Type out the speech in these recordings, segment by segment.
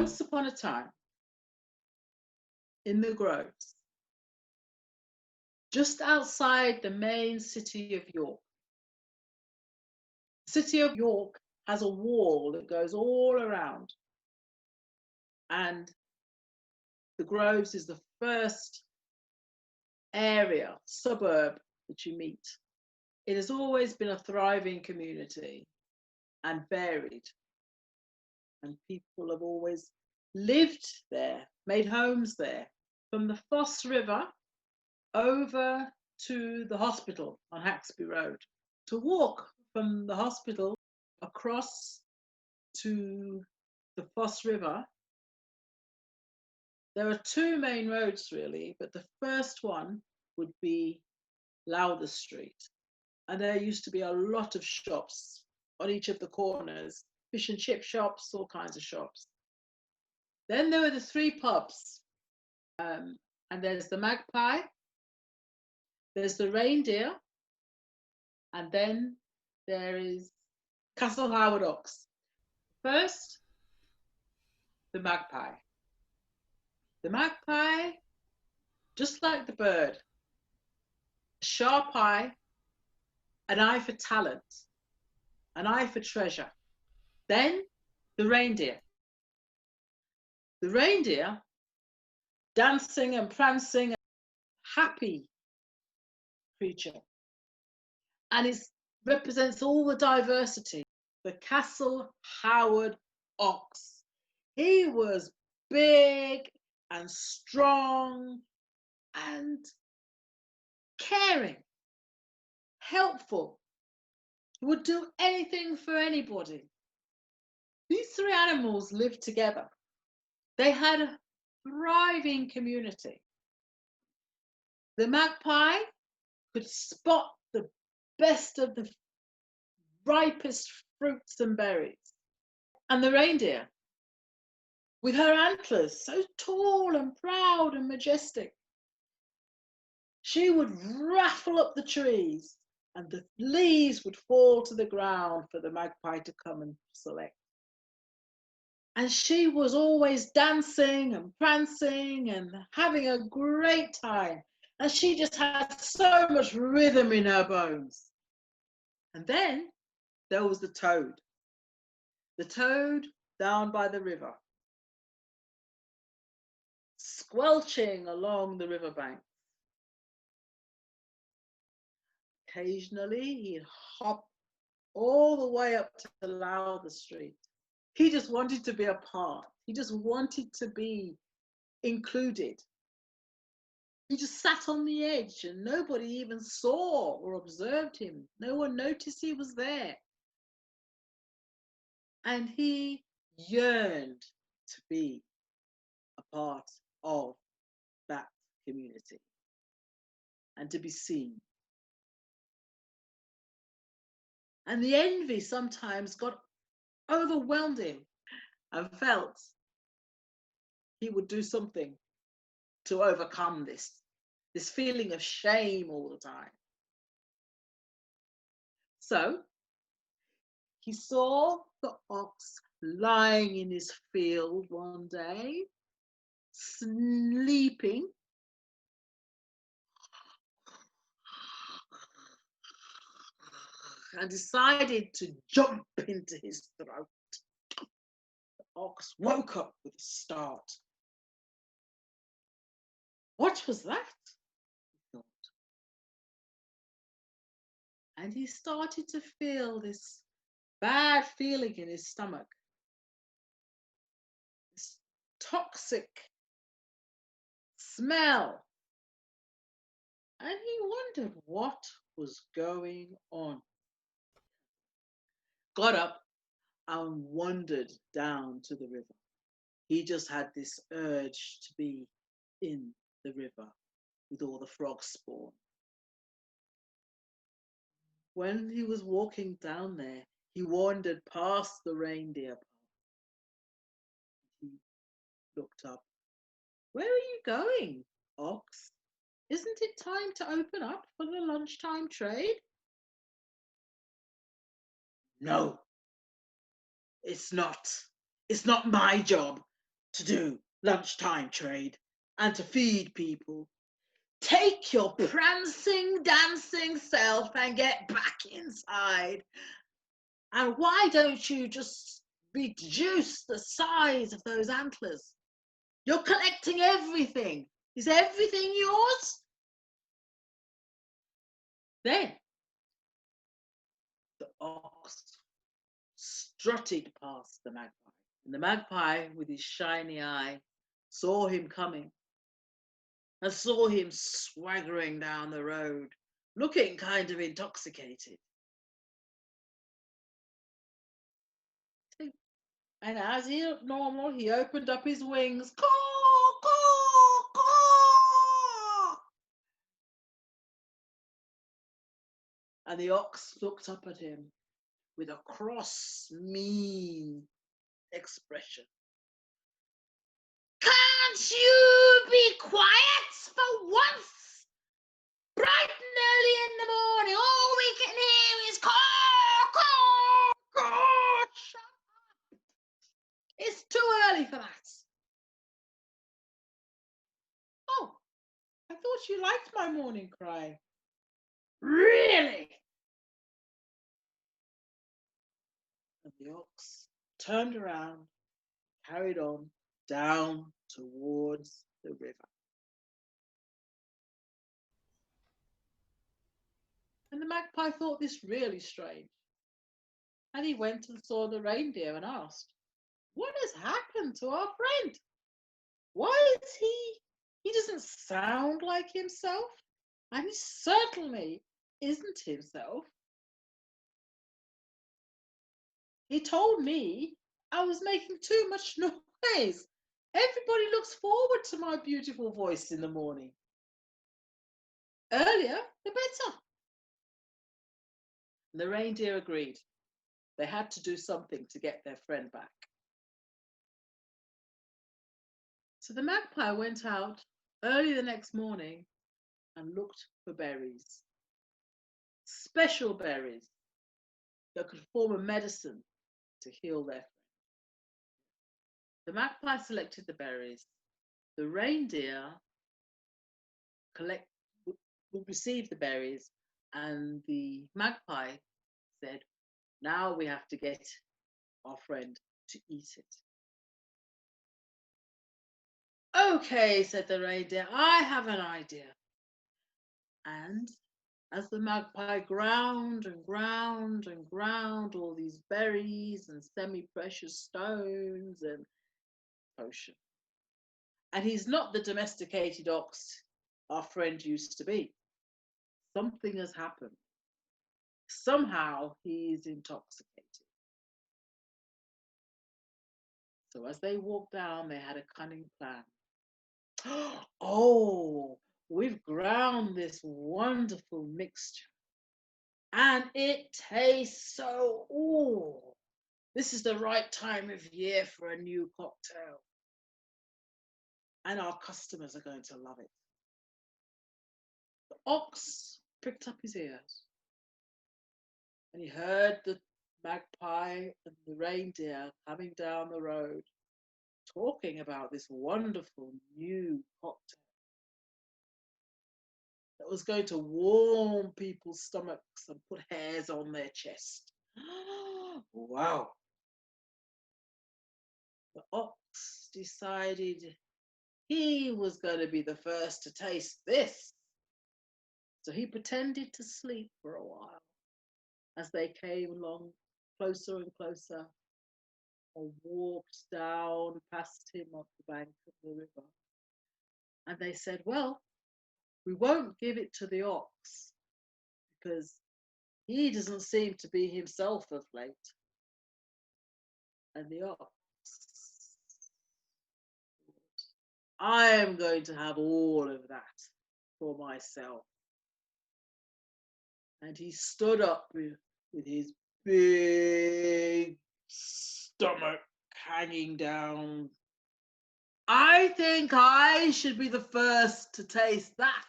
Once upon a time, in the groves, just outside the main city of York. The city of York has a wall that goes all around, and the groves is the first area, suburb that you meet. It has always been a thriving community and varied, and people have always lived there, made homes there, from the Foss River over to the hospital on Haxby Road. To walk from the hospital across to the Foss River, there are two main roads really, but the first one would be Lowther Street. And there used to be a lot of shops on each of the corners, fish and chip shops, all kinds of shops. Then there were the three pubs, and there's the Magpie, there's the Reindeer, and then there is Castle Howard Ox. First, the Magpie. The magpie, just like the bird, a sharp eye, an eye for talent, an eye for treasure. Then the reindeer. The reindeer, dancing and prancing, happy creature. And it represents all the diversity. The Castle Howard Ox. He was big and strong and caring, helpful. He would do anything for anybody. These three animals lived together. They had a thriving community. The magpie could spot the best of the ripest fruits and berries. And the reindeer, with her antlers so tall and proud and majestic, she would raffle up the trees and the leaves would fall to the ground for the magpie to come and select. And she was always dancing and prancing and having a great time. And she just had so much rhythm in her bones. And then there was the toad. The toad down by the river, squelching along the riverbank. Occasionally, he'd hop all the way up to Lowther Street. He just wanted to be a part. He just wanted to be included. He just sat on the edge and nobody even saw or observed him. No one noticed he was there. And he yearned to be a part of that community and to be seen. And the envy sometimes got overwhelmed him and felt he would do something to overcome this feeling of shame all the time. So he saw the ox lying in his field one day, sleeping. And decided to jump into his throat. The ox woke up with a start. What was that? He thought. And he started to feel this bad feeling in his stomach. This toxic smell. And he wondered what was going on. Got up and wandered down to the river. He just had this urge to be in the river with all the frog spawn. When he was walking down there, he wandered past the reindeer path. He looked up. Where are you going, ox? Isn't it time to open up for the lunchtime trade? No, it's not. It's not my job. to do lunchtime trade and to feed people. Take your prancing, dancing self and get back inside. And why don't you just reduce the size of those antlers? You're collecting everything. Is everything yours? Then the ox strutted past the magpie, and the magpie, with his shiny eye, saw him coming and saw him swaggering down the road, looking kind of intoxicated. And as normal, he opened up his wings. Caw, caw, caw. And the ox looked up at him with a cross, mean expression. Can't you be quiet for once? Bright and early in the morning, all we can hear is caw, caw, caw. Shut up. It's too early for that. Oh, I thought you liked my morning cry. Really? And the ox turned around, carried on down towards the river. And the magpie thought this really strange. And he went and saw the reindeer and asked, what has happened to our friend? Why is he doesn't sound like himself, and he certainly isn't himself. He told me I was making too much noise. Everybody looks forward to my beautiful voice in the morning. Earlier, the better. And the reindeer agreed. They had to do something to get their friend back. So the magpie went out early the next morning and looked for berries, special berries that could form a medicine to heal their friend. The magpie selected the berries. The reindeer collect, would receive the berries, and the magpie said, now we have to get our friend to eat it. Okay, said the reindeer, I have an idea. And as the magpie ground and ground and ground all these berries and semi-precious stones and potion. And he's not the domesticated ox our friend used to be. Something has happened. Somehow he's intoxicated. So as they walked down, they had a cunning plan. Oh, we've ground this wonderful mixture. And it tastes so, ooh, this is the right time of year for a new cocktail. And our customers are going to love it. The ox pricked up his ears and he heard the magpie and the reindeer coming down the road talking about this wonderful new cocktail that was going to warm people's stomachs and put hairs on their chest. Wow. The ox decided he was going to be the first to taste this. So he pretended to sleep for a while as they came along closer and closer or walked down past him up the bank of the river. And they said, well, we won't give it to the ox because he doesn't seem to be himself of late. And the ox, I am going to have all of that for myself. And he stood up with his big stomach hanging down. I think I should be the first to taste that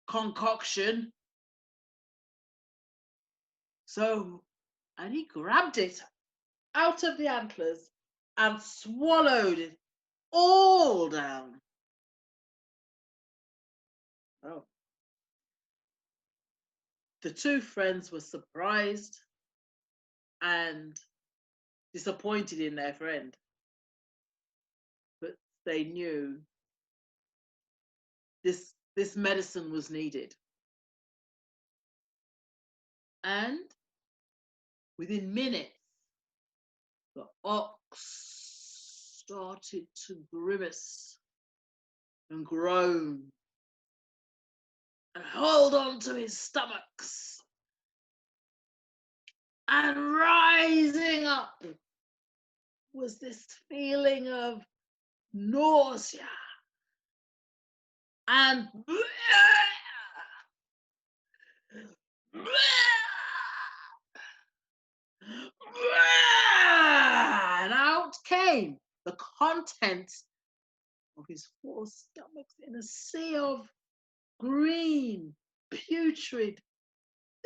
concoction. So, and he grabbed it out of the antlers and swallowed it all down. Oh. The two friends were surprised and disappointed in their friend, but they knew this medicine was needed. And within minutes, the ox started to grimace and groan and hold on to his stomachs. And rising up was this feeling of nausea and and out came the contents of his four stomachs in a sea of green, putrid,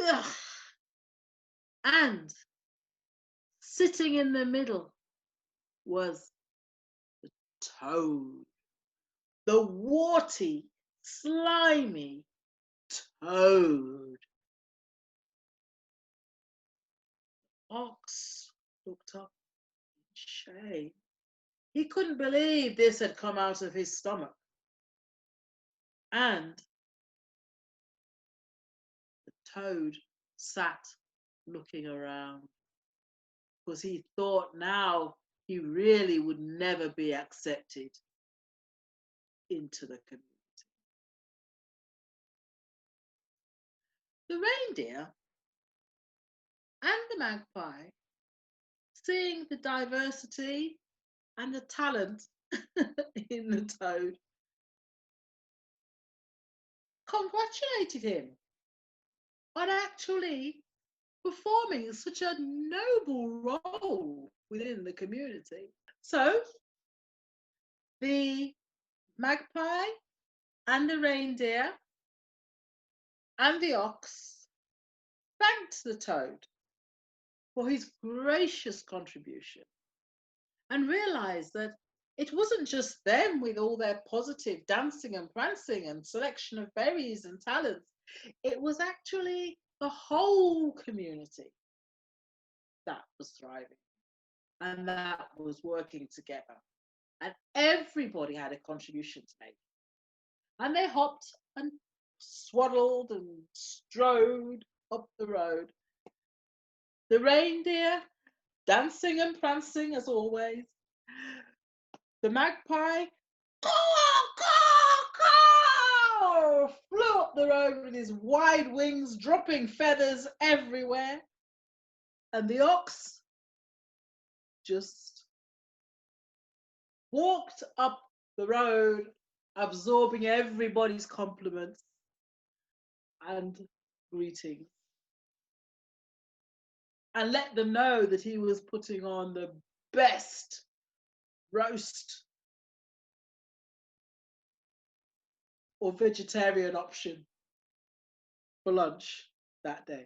ugh. And sitting in the middle was the toad, the warty, slimy toad. Ox looked up in shame. He couldn't believe this had come out of his stomach. And the toad sat looking around because he thought now he really would never be accepted into the community. The reindeer and the magpie, seeing the diversity and the talent in the toad, congratulated him on actually performing such a noble role within the community. So the magpie and the reindeer and the ox thanked the toad for his gracious contribution and realized that it wasn't just them with all their positive dancing and prancing and selection of berries and talents. It was actually the whole community that was thriving and that was working together. And everybody had a contribution to make. And they hopped and swaddled and strode up the road. The reindeer dancing and prancing as always. The magpie caw, caw, caw, flew up the road with his wide wings, dropping feathers everywhere. And the ox just walked up the road, absorbing everybody's compliments and greetings, and let them know that he was putting on the best roast or vegetarian option for lunch that day.